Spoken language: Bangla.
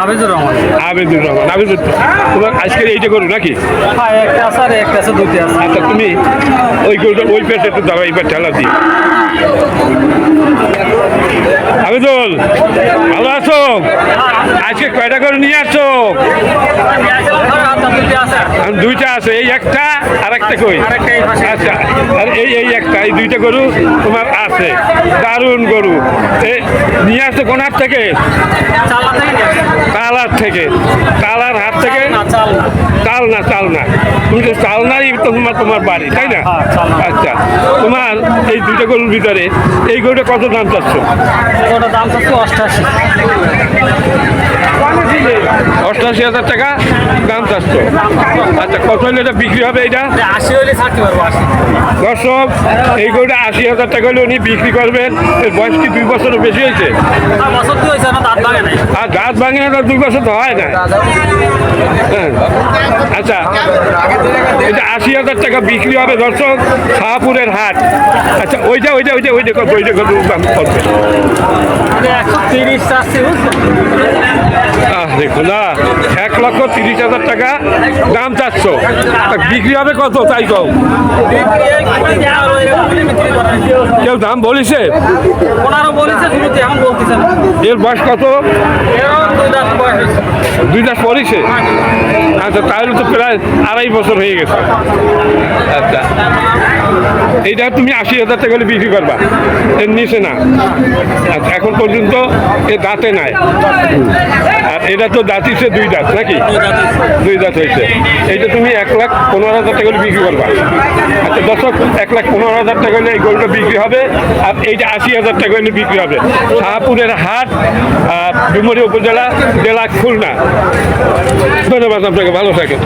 আবেদুর রহমান। আবেদুর রহমান। আবেদুর, তোমার আজকের এইটা গরু নাকি? হ্যাঁ, একটা আছে আর একটা আছে, দুইটা আছে। আচ্ছা, তুমি ওই গরুটা ওই পেটে একটু দাঁড়া, এইবার ঠেলা দিই। আবেদুল, ভালো আছো? আজকে কয়টা করে নিয়ে আসছো? দুইটা আছে, এই একটা আর একটা কই? আচ্ছা, আর এই একটা, এই দুইটা গরু তোমার আছে। দারুণ গরু। নিয়ে আসছো কোন হাট থেকে? তালার থেকে। তালার হাট থেকে? চাল না তুমি তো চাল নাই, তোমার বাড়ি, তাই না? আচ্ছা, তোমার এই দুইটা গরুর ভিতরে এই গরুটা কত দাম চাচ্ছ? দাম চাচ্ছি 88। 88,000 টাকা দাম চাচ্ছ। আচ্ছা, কত হলে এটা বিক্রি হবে? এইটা 80 হলে ছাড়তে পারবো। 80 দর্শক, এই গরুটা 80,000 টাকা হলে উনি বিক্রি করবেন। এর বয়স কি 2 বছরও বেশি হয়েছে? বছর তো হয়েছে না, দাঁত ভাঙে নাই। আর দাঁত ভাঙে না, 2 বছর তো হয় না। হ্যাঁ, আচ্ছা, এটা 80,000 টাকা বিক্রি হবে দর্শক, শাহপুরের হাট। আচ্ছা, ওইটা কত? ওইটা কত দাম করবে? 130 চাচ্ছি, বুঝছো? দেখো না, 1,30,000 টাকা দাম চাচ্ছ, বিক্রি হবে কত তাই কও? কেউ দাম বলিছে? ওনারও বলেছে, শুরুতে এখন বলতেছে না। এর বয়স কত? 2 দাঁত পড়েছে। আচ্ছা, তাহলে তো প্রায় 2.5 বছর হয়ে গেছে। আচ্ছা, এইটা তুমি 80,000 টাকা হলে বিক্রি করবা, এর নিচে না। আচ্ছা, এখন পর্যন্ত এ দাঁতে নাই। আর এটা তো দাঁতিছে 2 দাঁত নাকি? 2 দাঁত হয়েছে। এইটা তুমি 1,15,000 টাকা হলে বিক্রি করবা। আচ্ছা দর্শক, 1,15,000 টাকা হলে এই গরুটা বিক্রি হবে। আর এইটা 80,000 টাকা হলে বিক্রি হবে। শাহপুরের হাট, ডুমুরিয়া উপজেলা, জেলা খুলনা। ধন্যবাদ আপনাকে, ভালো থাকেন।